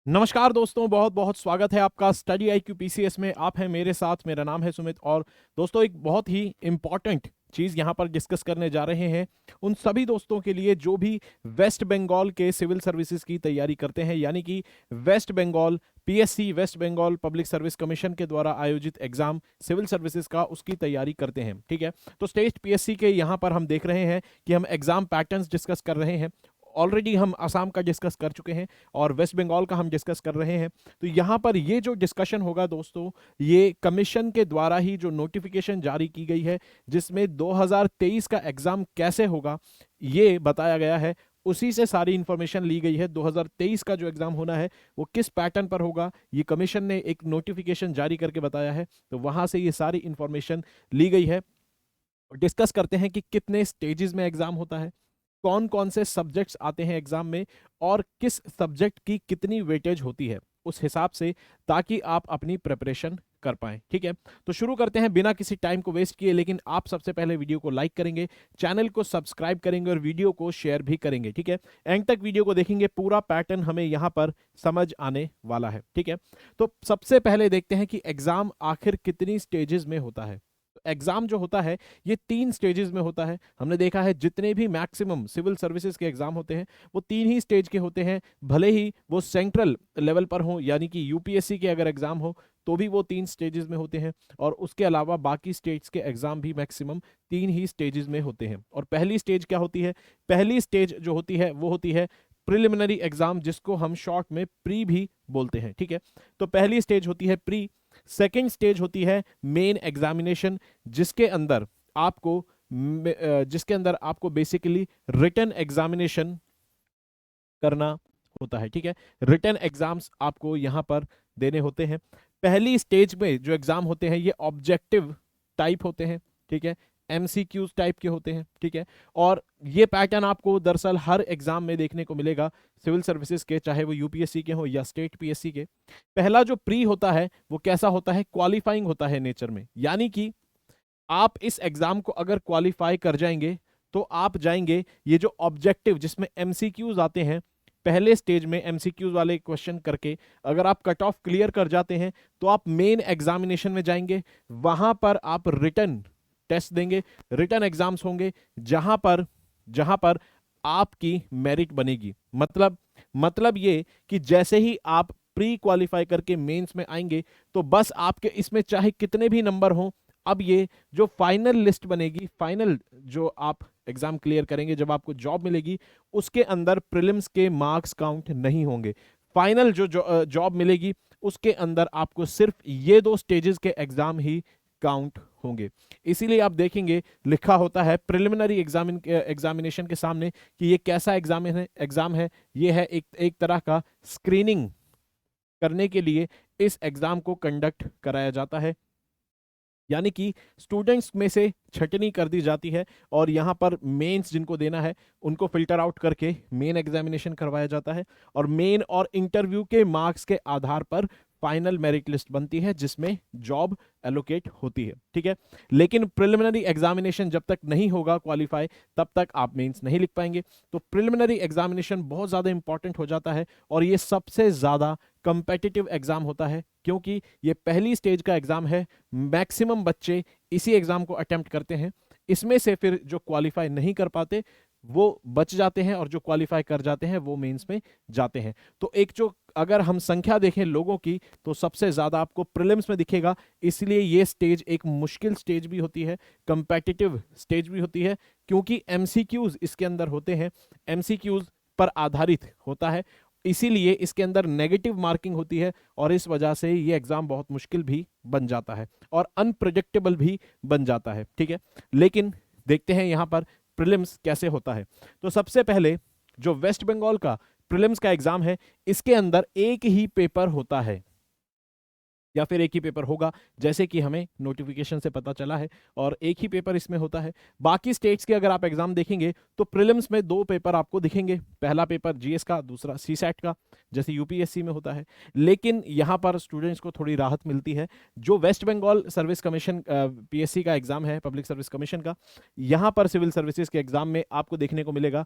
नमस्कार दोस्तों, बहुत बहुत स्वागत है आपका स्टडी IQ PCS में। आप हैं मेरे साथ, मेरा नाम है सुमित। और दोस्तों, एक बहुत ही इम्पॉर्टेंट चीज़ यहाँ पर डिस्कस करने जा रहे हैं उन सभी दोस्तों के लिए जो भी वेस्ट बंगाल के सिविल सर्विसेज की तैयारी करते हैं, यानी कि West Bengal PSC, West Bengal public service commission के द्वारा आयोजित एग्जाम सिविल सर्विसेज का, उसकी तैयारी करते हैं। ठीक है, तो स्टेट PSC के यहाँ पर हम देख रहे हैं कि हम एग्जाम पैटर्न्स डिस्कस कर रहे हैं। ऑलरेडी हम असम का डिस्कस कर चुके हैं और वेस्ट बंगाल का हम डिस्कस कर रहे हैं। तो यहाँ पर ये जो डिस्कशन होगा दोस्तों, ये कमीशन के द्वारा ही जो नोटिफिकेशन जारी की गई है, जिसमें 2023 का एग्जाम कैसे होगा ये बताया गया है, उसी से सारी इंफॉर्मेशन ली गई है। 2023 का जो एग्जाम होना है वो किस पैटर्न पर होगा, ये कमीशन ने एक नोटिफिकेशन जारी करके बताया है। तो वहां से ये सारी इंफॉर्मेशन ली गई है। डिस्कस करते हैं कि कितने स्टेजेस में एग्जाम होता है, कौन कौन से सब्जेक्ट्स आते हैं एग्जाम में, और किस सब्जेक्ट की कितनी वेटेज होती है उस हिसाब से, ताकि आप अपनी प्रिपरेशन कर पाएं। ठीक है, तो शुरू करते हैं बिना किसी टाइम को वेस्ट किए। लेकिन आप सबसे पहले वीडियो को लाइक करेंगे, चैनल को सब्सक्राइब करेंगे और वीडियो को शेयर भी करेंगे। ठीक है, एंड तक वीडियो को देखेंगे, पूरा पैटर्न हमें यहाँ पर समझ आने वाला है। ठीक है, तो सबसे पहले देखते हैं कि एग्जाम आखिर कितनी स्टेजेस में होता है। एग्जाम जो होता है ये 3 स्टेजेस में होता है। हमने देखा है जितने भी मैक्सिमम सिविल सर्विसेज के एग्जाम होते हैं वो 3 ही स्टेज के होते हैं, भले ही वो सेंट्रल लेवल पर हो, यानी कि UPSC के अगर एग्जाम हो तो भी वो 3 स्टेजेस में होते हैं। और उसके अलावा बाकी स्टेट्स के एग्जाम भी मैक्सिमम 3 ही स्टेजेस में होते हैं। और पहली स्टेज क्या होती है? पहली स्टेज जो होती है वो होती है प्रिलिमिनरी एग्जाम, जिसको हम शॉर्ट में प्री भी बोलते हैं। ठीक है, तो पहली स्टेज होती है प्री। सेकेंड स्टेज होती है मेन एग्जामिनेशन, जिसके अंदर आपको बेसिकली रिटन एग्जामिनेशन करना होता है। ठीक है, रिटन एग्जाम्स आपको यहां पर देने होते हैं। पहली स्टेज में जो एग्जाम होते हैं ये ऑब्जेक्टिव टाइप होते हैं। ठीक है, MCQs टाइप के होते हैं। ठीक है, और ये पैटर्न आपको दरअसल हर एग्जाम में देखने को मिलेगा सिविल सर्विसेज के, चाहे वो UPSC के हो या स्टेट PSC के। पहला जो प्री होता है वो कैसा होता है? क्वालिफाइंग होता है नेचर में, यानी कि आप इस एग्जाम को अगर क्वालिफाई कर जाएंगे तो आप जाएंगे ये जो ऑब्जेक्टिव जिसमें MCQs आते हैं, पहले स्टेज में MCQs वाले क्वेश्चन करके अगर आप कट ऑफ क्लियर कर जाते हैं तो आप मेन एग्जामिनेशन में जाएंगे। वहां पर आप रिटन टेस्ट देंगे, रिटन एग्जाम्स होंगे, जहां पर आपकी मेरिट बनेगी। मतलब ये कि जैसे ही आप प्री क्वालिफाई करके मेंस में आएंगे तो बस आपके इसमें चाहे कितने भी नंबर हों, अब ये जो फाइनल लिस्ट बनेगी, फाइनल जो आप एग्जाम क्लियर करेंगे, जब आपको जॉब मिलेगी, उसके अंदर प्रीलिम्स के मार्क्स काउंट नहीं होंगे। फाइनल जो जॉब मिलेगी उसके अंदर आपको सिर्फ ये 2 स्टेजेस के एग्जाम ही काउंट होंगे। इसीलिए आप देखेंगे लिखा होता है प्रिलिमिनरी एग्जामिनेशन के सामने कि ये कैसा एग्जाम है। ये है एक तरह का स्क्रीनिंग करने के लिए इस एग्जाम को कंडक्ट कराया जाता है, यानी कि स्टूडेंट्स में से छटनी कर दी जाती है और यहाँ पर मेंस जिनको देना है उनको फिल्टर आउट करके मेन एग्जामिनेशन करवाया जाता है। और मेन और इंटरव्यू के मार्क्स के आधार पर फाइनल मेरिट लिस्ट बनती है जिसमें जॉब एलोकेट होती है। ठीक है, लेकिन प्रिलिमिनरी एग्जामिनेशन जब तक नहीं होगा क्वालिफाई, तब तक आप मेंस नहीं लिख पाएंगे। तो प्रिलिमिनरी एग्जामिनेशन बहुत ज़्यादा इंपॉर्टेंट हो जाता है और ये सबसे ज़्यादा कंपेटिटिव एग्जाम होता है, क्योंकि ये पहली स्टेज का एग्जाम है। मैक्सिमम बच्चे इसी एग्जाम को अटेम्प्ट करते हैं। इसमें से फिर जो क्वालिफाई नहीं कर पाते वो बच जाते हैं और जो क्वालिफाई कर जाते हैं वो मेंस में जाते हैं। तो एक जो अगर हम संख्या देखें लोगों की तो सबसे ज्यादा आपको प्रीलिम्स में दिखेगा। इसलिए ये स्टेज एक मुश्किल स्टेज भी होती है, कंपेटिटिव स्टेज भी होती है, क्योंकि MCQs इसके अंदर होते हैं, MCQs पर आधारित होता है। इसीलिए इसके अंदर नेगेटिव मार्किंग होती है और इस वजह से ये एग्जाम बहुत मुश्किल भी बन जाता है और अनप्रिडिक्टेबल भी बन जाता है। ठीक है, लेकिन देखते हैं यहां पर प्रीलिम्स कैसे होता है। तो सबसे पहले जो वेस्ट बंगाल का प्रीलिम्स का एग्जाम है, इसके अंदर एक ही पेपर होता है या फिर एक ही पेपर होगा, जैसे कि हमें नोटिफिकेशन से पता चला है, और एक ही पेपर इसमें होता है। बाकी स्टेट्स के अगर आप एग्जाम देखेंगे तो प्रीलिम्स में 2 पेपर आपको दिखेंगे, पहला पेपर GS का, दूसरा CSAT का, जैसे UPSC में होता है। लेकिन यहाँ पर स्टूडेंट्स को थोड़ी राहत मिलती है। जो West Bengal service commission PSC का एग्जाम है, पब्लिक सर्विस कमीशन का, यहाँ पर सिविल सर्विसेज के एग्जाम में आपको देखने को मिलेगा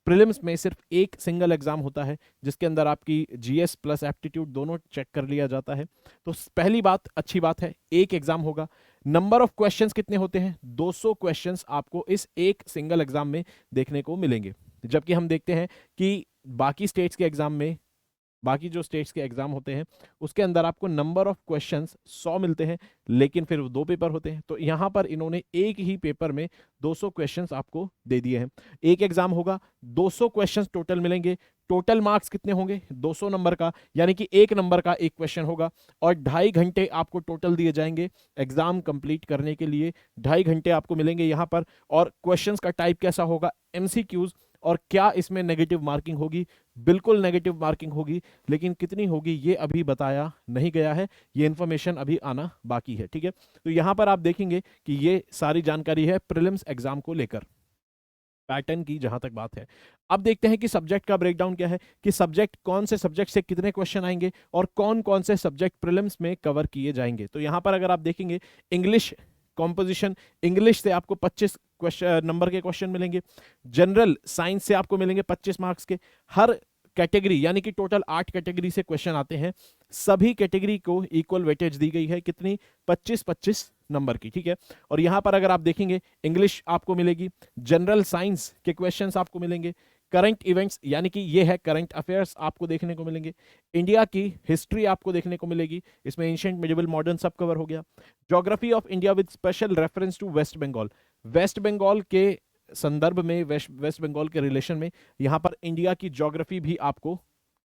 प्रीलिम्स में सिर्फ एक सिंगल एग्जाम होता है जिसके अंदर आपकी जीएस प्लस एप्टीट्यूड दोनों चेक कर लिया जाता है। तो पहली बात, अच्छी बात है, एक एग्जाम होगा। नंबर ऑफ क्वेश्चंस कितने होते हैं? 200 क्वेश्चंस आपको इस एक सिंगल एग्जाम में देखने को मिलेंगे। जबकि हम देखते हैं कि बाकी स्टेट्स के एग्जाम में, बाकी जो स्टेट्स के एग्जाम होते हैं उसके अंदर आपको नंबर ऑफ क्वेश्चंस 100 मिलते हैं, लेकिन फिर वो 2 पेपर होते हैं। तो यहाँ पर इन्होंने एक ही पेपर में 200 क्वेश्चंस आपको दे दिए हैं। एक एग्जाम होगा, 200 क्वेश्चंस टोटल मिलेंगे। टोटल मार्क्स कितने होंगे? 200 नंबर का, यानी कि 1 नंबर का एक क्वेश्चन होगा, और 2.5 घंटे आपको टोटल दिए जाएंगे एग्जाम कंप्लीट करने के लिए। 2.5 घंटे आपको मिलेंगे यहाँ पर। और क्वेश्चंस का टाइप कैसा होगा? एमसीक्यूज। और क्या इसमें नेगेटिव मार्किंग होगी? बिल्कुल नेगेटिव मार्किंग होगी, लेकिन कितनी होगी ये अभी बताया नहीं गया है, ये इन्फॉर्मेशन अभी आना बाकी है। ठीक है, तो यहां पर आप देखेंगे कि ये सारी जानकारी है प्रीलिम्स एग्जाम को लेकर, पैटर्न की जहां तक बात है। अब देखते हैं कि सब्जेक्ट का ब्रेकडाउन क्या है, कि सब्जेक्ट, कौन से सब्जेक्ट से कितने क्वेश्चन आएंगे और कौन कौन से सब्जेक्ट प्रीलिम्स में कवर किए जाएंगे। तो यहां पर अगर आप देखेंगे, इंग्लिश कॉम्पोजिशन, इंग्लिश से आपको 25 नंबर के क्वेश्चन मिलेंगे। जनरल साइंस से आपको मिलेंगे 25 मार्क्स के। हर कैटेगरी, यानी कि टोटल 8 कैटेगरी से क्वेश्चन आते हैं। सभी कैटेगरी को इक्वल वेटेज दी गई है, कितनी? 25-25 नंबर की। ठीक है, और यहां पर अगर आप देखेंगे, इंग्लिश आपको मिलेगी, जनरल साइंस के क्वेश्चंस आपको मिलेंगे, करंट इवेंट्स यानी कि ये है करंट अफेयर्स आपको देखने को मिलेंगे, इंडिया की हिस्ट्री आपको देखने को मिलेगी, इसमें एंशिएंट, मिडिवल, मॉडर्न सब कवर हो गया। Geography of India with special reference to West Bengal, West Bengal के संदर्भ में, वेस्ट बंगाल के रिलेशन में यहां पर इंडिया की ज्योग्राफी भी आपको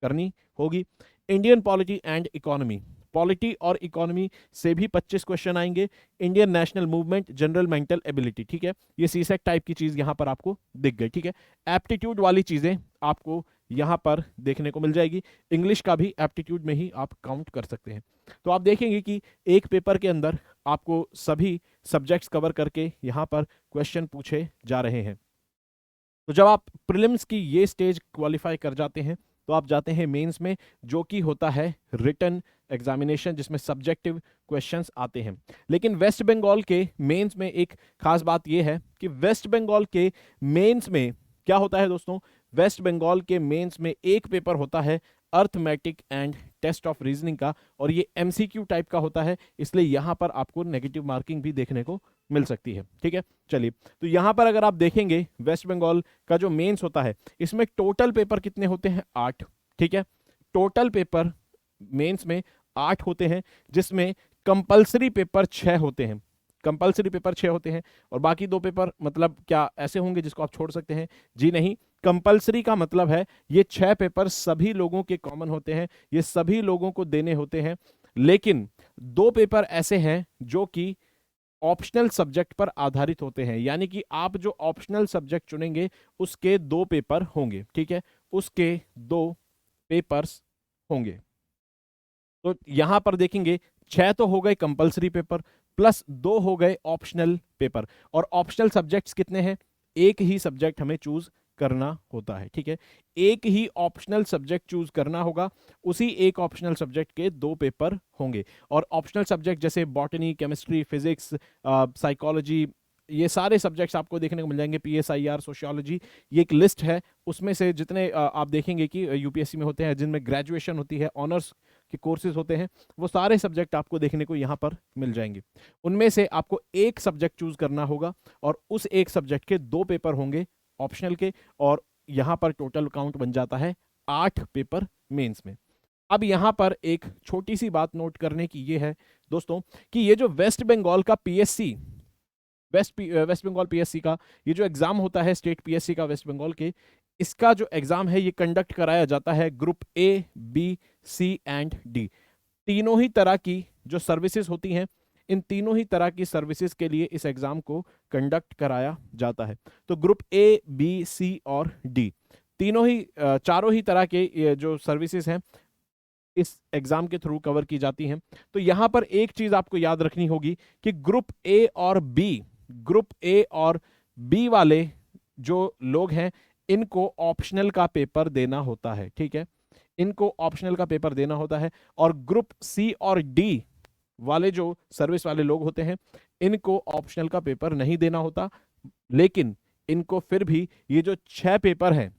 करनी होगी। Indian polity and economy, polity और इकोनॉमी से भी 25 क्वेश्चन आएंगे। Indian national movement, general mental ability. ठीक है, ये सीसेट टाइप की चीज यहां पर आपको दिख गई। ठीक है, एप्टीट्यूड वाली चीजें आपको यहां पर देखने को मिल जाएगी। इंग्लिश का भी एप्टीट्यूड में ही आप काउंट कर सकते हैं। तो आप देखेंगे कि एक पेपर के अंदर आपको सभी सब्जेक्ट्स कवर करके यहां पर क्वेश्चन पूछे जा रहे हैं। तो जब आप प्रीलिम्स की ये स्टेज क्वालिफाई कर जाते हैं तो आप जाते हैं मेंस में, जो कि होता है रिटन एग्जामिनेशन, जिसमें सब्जेक्टिव क्वेश्चंस आते हैं। लेकिन वेस्ट बंगाल के मेंस में एक खास बात यह है कि वेस्ट बंगाल के मेंस में क्या होता है दोस्तों, वेस्ट बंगाल के मेंस में एक पेपर होता है arithmetic and test of reasoning का, और ये एमसीक्यू टाइप का होता है, इसलिए यहां पर आपको नेगेटिव मार्किंग भी देखने को मिल सकती है। ठीक है, चलिए, तो यहां पर अगर आप देखेंगे वेस्ट बंगाल का जो मेंस होता है, इसमें टोटल पेपर कितने होते हैं? 8। ठीक है, टोटल पेपर मेंस में 8 होते हैं, जिसमें कंपलसरी पेपर 6 होते हैं। कंपलसरी पेपर 6 होते हैं, और बाकी 2 पेपर मतलब क्या ऐसे होंगे जिसको आप छोड़ सकते हैं? जी नहीं, कंपलसरी का मतलब है ये 6 पेपर सभी लोगों के कॉमन होते हैं, ये सभी लोगों को देने होते हैं। लेकिन 2 पेपर ऐसे हैं जो कि ऑप्शनल सब्जेक्ट पर आधारित होते हैं, यानी कि आप जो ऑप्शनल सब्जेक्ट चुनेंगे उसके 2 पेपर होंगे। ठीक है, उसके 2 पेपर्स होंगे। तो यहां पर देखेंगे 6 तो हो गए कंपलसरी पेपर, प्लस 2 हो गए ऑप्शनल पेपर। और ऑप्शनल सब्जेक्ट्स कितने हैं? एक ही सब्जेक्ट हमें चूज करना होता है। ठीक है, एक ही ऑप्शनल सब्जेक्ट चूज करना होगा, उसी एक ऑप्शनल सब्जेक्ट के 2 पेपर होंगे। और ऑप्शनल सब्जेक्ट जैसे बॉटनी, केमिस्ट्री, फिजिक्स, साइकोलॉजी, ये सारे सब्जेक्ट्स आपको देखने को मिल जाएंगे। पीएसआईआर, सोशियोलॉजी, ये एक लिस्ट है, उसमें से जितने आप देखेंगे कि यूपीएससी में होते हैं, जिनमें ग्रेजुएशन होती है, ऑनर्स के कोर्सेज होते हैं, वो सारे सब्जेक्ट आपको देखने को यहाँ पर मिल जाएंगे। उनमें से आपको एक सब्जेक्ट चूज करना होगा, और उस एक सब्जेक्ट के 2 पेपर होंगे ऑप्शनल के, और यहां पर टोटल काउंट बन जाता है 8 पेपर मेंस में। अब यहां पर एक छोटी सी बात नोट करने की ये है दोस्तों, कि ये जो वेस्ट बंगाल का पीएससी, वेस्ट बंगाल पीएससी का ये जो एग्जाम होता है, स्टेट पीएससी का वेस्ट बंगाल के, इसका जो एग्जाम है ये कंडक्ट कराया जाता है group A, B, C and D, तीनों ही तरह की जो सर्विसेज होती हैं, इन तीनों ही तरह की सर्विसेज के लिए इस एग्जाम को कंडक्ट कराया जाता है। तो ग्रुप ए, बी, सी और डी, तीनों ही, चारों ही तरह के जो सर्विसेज हैं इस एग्जाम के थ्रू कवर की जाती हैं। तो यहां पर एक चीज आपको याद रखनी होगी कि ग्रुप ए और बी वाले जो लोग हैं, इनको ऑप्शनल का पेपर देना होता है। ठीक है, इनको ऑप्शनल का पेपर देना होता है। और ग्रुप सी और डी वाले जो सर्विस वाले लोग होते हैं, इनको ऑप्शनल का पेपर नहीं देना होता, लेकिन इनको फिर भी ये जो 6 पेपर हैं,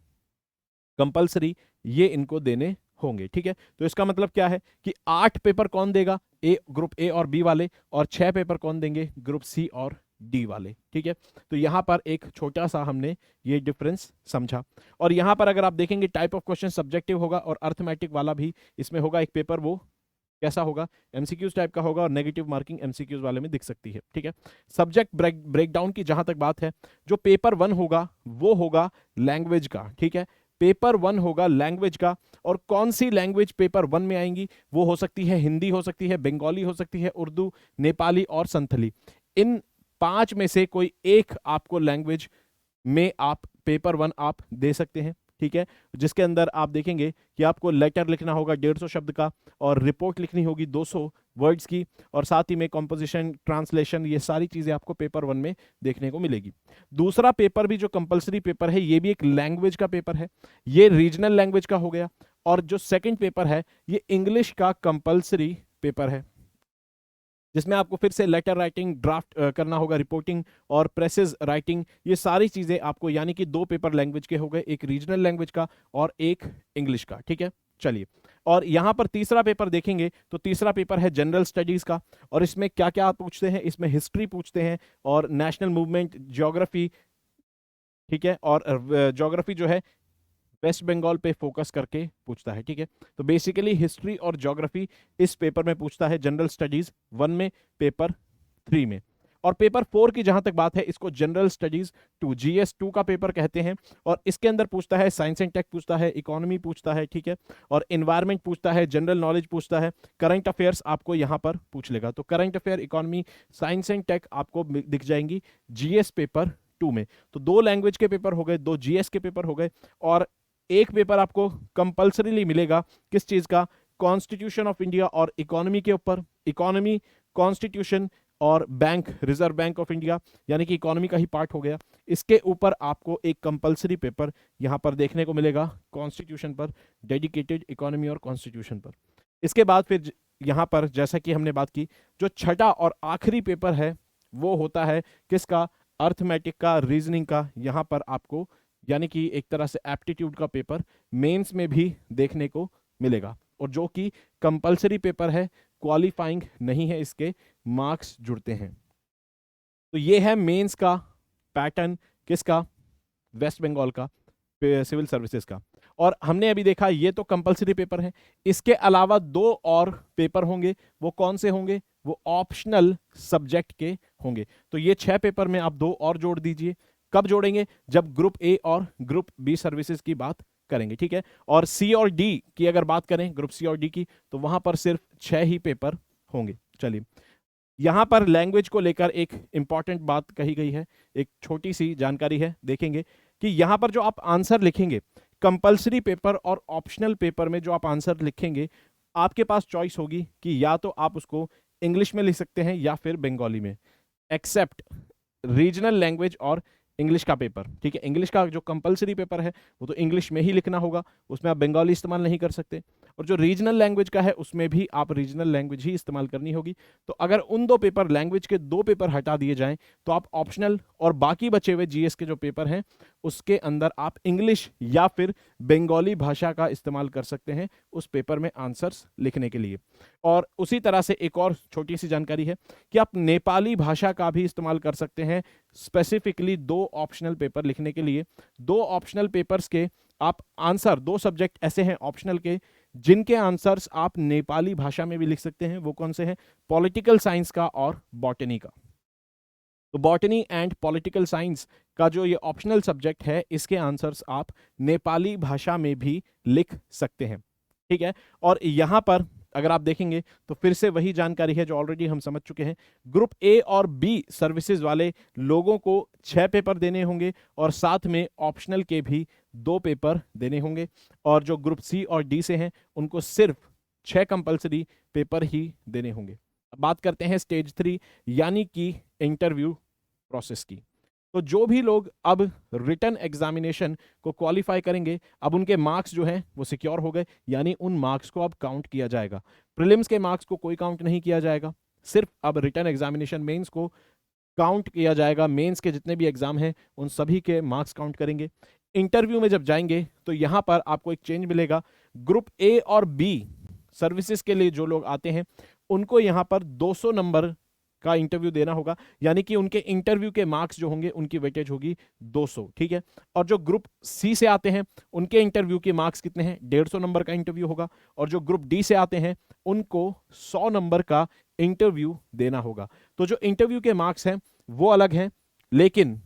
कंपल्सरी ये इनको देने होंगे। ठीक है, तो इसका मतलब क्या है कि 8 पेपर कौन देगा, ग्रुप ए और बी वाले, और 6 पेपर कौन देंगे, ग्रुप सी और डी वाले। ठीक है, तो यहां पर एक छोटा सा हमने ये डिफरेंस समझा। और यहां पर अगर आप देखेंगे टाइप ऑफ क्वेश्चन सब्जेक्टिव होगा और अर्थमेटिक वाला भी इसमें होगा एक पेपर, वो कैसा होगा, एमसीक्यूज टाइप का होगा, और नेगेटिव मार्किंग एमसीक्यूज वाले में दिख सकती है। ठीक है, सब्जेक्ट ब्रेकडाउन की जहां तक बात है, जो पेपर 1 होगा वो होगा लैंग्वेज का। ठीक है, पेपर 1 होगा लैंग्वेज का, और कौन सी लैंग्वेज पेपर 1 में आएंगी, वो हो सकती है हिंदी, हो सकती है बंगाली, हो सकती है उर्दू, नेपाली और संथली। इन 5 में से कोई एक आपको लैंग्वेज में आप पेपर 1 आप दे सकते हैं। ठीक है, जिसके अंदर आप देखेंगे कि आपको लेटर लिखना होगा 150 शब्द का, और रिपोर्ट लिखनी होगी 200 वर्ड्स की, और साथ ही में कॉम्पोजिशन, ट्रांसलेशन, ये सारी चीजें आपको पेपर 1 में देखने को मिलेगी। दूसरा पेपर भी जो कंपलसरी पेपर है, ये भी एक लैंग्वेज का पेपर है, ये रीजनल लैंग्वेज का हो गया। और जो सेकंड पेपर है ये इंग्लिश का कंपलसरी पेपर है, जिसमें आपको फिर से लेटर राइटिंग, ड्राफ्ट करना होगा, रिपोर्टिंग और प्रेसेस राइटिंग, ये सारी चीजें आपको, यानी कि 2 पेपर लैंग्वेज के हो गए, एक रीजनल लैंग्वेज का और एक इंग्लिश का। ठीक है, चलिए, और यहां पर तीसरा पेपर देखेंगे तो तीसरा पेपर है जनरल स्टडीज का, और इसमें क्या क्या आप पूछते हैं, इसमें हिस्ट्री पूछते हैं और नेशनल मूवमेंट, ज्योग्राफी। ठीक है, और ज्योग्राफी जो है वेस्ट बंगाल पे फोकस करके पूछता है। ठीक है, तो बेसिकली हिस्ट्री और ज्योग्राफी इस पेपर में पूछता है, जनरल स्टडीज 1 में, पेपर 3 में। और पेपर 4 की जहां तक बात है, इसको जनरल स्टडीज 2, जीएस 2 का पेपर कहते हैं, और इसके अंदर पूछता है साइंस एंड टेक पूछता है, इकोनॉमी पूछता है, ठीक है, और एनवायरमेंट पूछता है, जनरल नॉलेज पूछता है, करंट अफेयर्स आपको यहां पर पूछ लेगा। तो current affair, economy, science and tech आपको दिख जाएंगी जीएस पेपर 2 में। तो 2 लैंग्वेज के पेपर हो गए, 2 जीएस के पेपर हो गए, और एक पेपर आपको कंपल्सरीली मिलेगा किस चीज का, कॉन्स्टिट्यूशन ऑफ इंडिया और इकोनॉमी के ऊपर। इकोनॉमी, कॉन्स्टिट्यूशन और bank, reserve bank of India, यानी कि इकोनॉमी का ही पार्ट हो गया, इसके ऊपर आपको एक कंपल्सरी पेपर यहां पर देखने को मिलेगा, कॉन्स्टिट्यूशन पर, डेडिकेटेड इकोनॉमी और कॉन्स्टिट्यूशन पर। इसके बाद फिर यहां पर जैसा कि हमने बात की, जो छठा और आखिरी पेपर है वो होता है किसका, अर्थमेटिक का, रीजनिंग का। यहां पर आपको यानी कि एक तरह से एप्टीट्यूड का पेपर मेंस में भी देखने को मिलेगा, और जो कि कंपलसरी पेपर है, क्वालिफाइंग नहीं है, इसके मार्क्स जुड़ते हैं। तो ये है मेंस का पैटर्न, किसका, वेस्ट बंगाल का सिविल सर्विसेज का। और हमने अभी देखा ये तो कंपलसरी पेपर है, इसके अलावा 2 और पेपर होंगे, वो कौन से होंगे, वो ऑप्शनल सब्जेक्ट के होंगे। तो ये 6 पेपर में आप 2 और जोड़ दीजिए। कब जोड़ेंगे, जब ग्रुप ए और ग्रुप बी सर्विसेज की बात करेंगे। ठीक है, और सी और डी की अगर बात करें, ग्रुप सी और डी की, तो वहां पर सिर्फ 6 ही पेपर होंगे। चलिए, यहां पर लैंग्वेज को लेकर एक इंपॉर्टेंट बात कही गई है, एक छोटी सी जानकारी है, देखेंगे कि यहां पर जो आप आंसर लिखेंगे, कंपलसरी पेपर और ऑप्शनल पेपर में जो आप आंसर लिखेंगे, आपके पास चॉइस होगी कि या तो आप उसको इंग्लिश में लिख सकते हैं या फिर बंगाली में, एक्सेप्ट रीजनल लैंग्वेज और इंग्लिश का पेपर। ठीक है, इंग्लिश का जो कंपलसरी पेपर है वो तो इंग्लिश में ही लिखना होगा, उसमें आप बंगाली इस्तेमाल नहीं कर सकते, और जो रीजनल लैंग्वेज का है उसमें भी आप रीजनल लैंग्वेज ही इस्तेमाल करनी होगी। तो अगर उन 2 पेपर, लैंग्वेज के 2 पेपर हटा दिए जाएं, तो आप ऑप्शनल और बाकी बचे हुए जीएस के जो पेपर हैं उसके अंदर आप इंग्लिश या फिर बंगाली भाषा का इस्तेमाल कर सकते हैं उस पेपर में आंसर्स लिखने के लिए। और उसी तरह से एक और छोटी सी जानकारी है कि आप नेपाली भाषा का भी इस्तेमाल कर सकते हैं स्पेसिफिकली 2 ऑप्शनल पेपर लिखने के लिए। 2 ऑप्शनल पेपर्स के आप आंसर, 2 सब्जेक्ट ऐसे हैं ऑप्शनल के जिनके आंसर्स आप नेपाली भाषा में भी लिख सकते हैं। वो कौन से हैं, पॉलिटिकल साइंस का और बॉटनी का। तो बॉटनी एंड पॉलिटिकल साइंस का जो ये ऑप्शनल सब्जेक्ट है, इसके आंसर्स आप नेपाली भाषा में भी लिख सकते हैं। ठीक है, और यहां पर अगर आप देखेंगे तो फिर से वही जानकारी है जो ऑलरेडी हम समझ चुके हैं। ग्रुप ए और बी सर्विसेज वाले लोगों को 6 पेपर देने होंगे, और साथ में ऑप्शनल के भी 2 पेपर देने होंगे, और जो ग्रुप सी और डी से हैं उनको सिर्फ 6 कंपलसरी पेपर ही देने होंगे। अब बात करते हैं स्टेज 3 यानी कि इंटरव्यू प्रोसेस की। तो जो भी लोग अब रिटन एग्जामिनेशन को क्वालिफाई करेंगे, अब उनके मार्क्स जो हैं वो सिक्योर हो गए, यानी उन मार्क्स को अब काउंट किया जाएगा। प्रीलिम्स के मार्क्स को कोई काउंट नहीं किया जाएगा, सिर्फ अब रिटन एग्जामिनेशन मेंस को काउंट किया जाएगा। मेंस के जितने भी एग्जाम हैं उन सभी के मार्क्स काउंट करेंगे। इंटरव्यू में जब जाएंगे तो यहां पर आपको एक चेंज मिलेगा। ग्रुप ए और बी सर्विसेज के लिए जो लोग आते हैं उनको यहां पर 200 नंबर का इंटरव्यू देना होगा, यानी कि उनके इंटरव्यू के मार्क्स जो होंगे उनकी वेटेज होगी 200, ठीक है। और जो ग्रुप सी से आते हैं उनके इंटरव्यू के मार्क्स कितने हैं, 150 नंबर का इंटरव्यू होगा। और जो ग्रुप डी से आते हैं उनको 100 नंबर का इंटरव्यू देना होगा। तो जो इंटरव्यू के मार्क्स हैं वो अलग हैं, लेकिन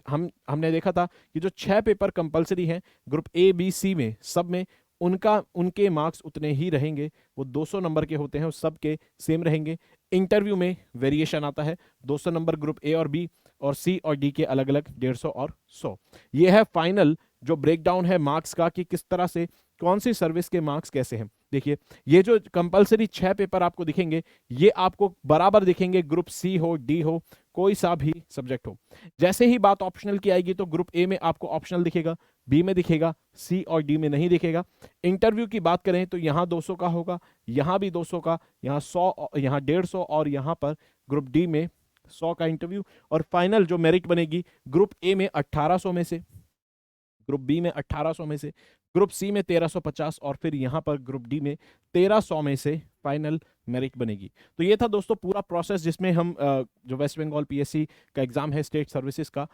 हमने देखा था कि जो 6 पेपर कंपलसरी हैं ग्रुप ए बी सी में, सब में उनके मार्क्स उतने ही रहेंगे, वो 200 नंबर के होते हैं, उस सब के सेम रहेंगे। इंटरव्यू में वेरिएशन आता है, 200 नंबर ग्रुप ए और बी, और सी और डी के अलग अलग 150 और 100। ये है फाइनल जो ब्रेकडाउन है मार्क्स का कि किस तरह से कौन सी सर्विस के मार्क्स कैसे हैं। देखिए ये जो कंपलसरी 6 पेपर आपको दिखेंगे ये आपको बराबर दिखेंगे, ग्रुप सी हो डी हो कोई सा भी सब्जेक्ट हो। जैसे ही बात ऑप्शनल की आएगी तो ग्रुप ए में आपको ऑप्शनल दिखेगा, बी में दिखेगा, सी और डी में नहीं दिखेगा। इंटरव्यू की बात करें तो यहाँ 200 का होगा, यहाँ भी 200 का, यहाँ 100, यहाँ 150 और यहाँ पर ग्रुप डी में 100 का इंटरव्यू। और फाइनल जो मेरिट बनेगी ग्रुप ए में 1800 में से, ग्रुप बी में 1800 में से, ग्रुप सी में 1350 और फिर यहाँ पर ग्रुप डी में 1300 में से फाइनल मेरिट बनेगी। तो ये था दोस्तों पूरा प्रोसेस जिसमें हम जो वेस्ट बंगाल पीएससी का एग्जाम है स्टेट सर्विसेज का,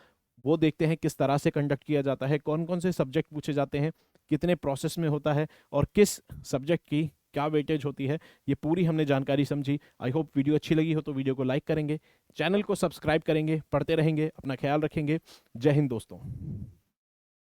वो देखते हैं किस तरह से कंडक्ट किया जाता है, कौन कौन से सब्जेक्ट पूछे जाते हैं, कितने प्रोसेस में होता है और किस सब्जेक्ट की क्या वेटेज होती है। ये पूरी हमने जानकारी समझी। आई होप वीडियो अच्छी लगी हो तो वीडियो को लाइक करेंगे, चैनल को सब्सक्राइब करेंगे, पढ़ते रहेंगे, अपना ख्याल रखेंगे। जय हिंद दोस्तों।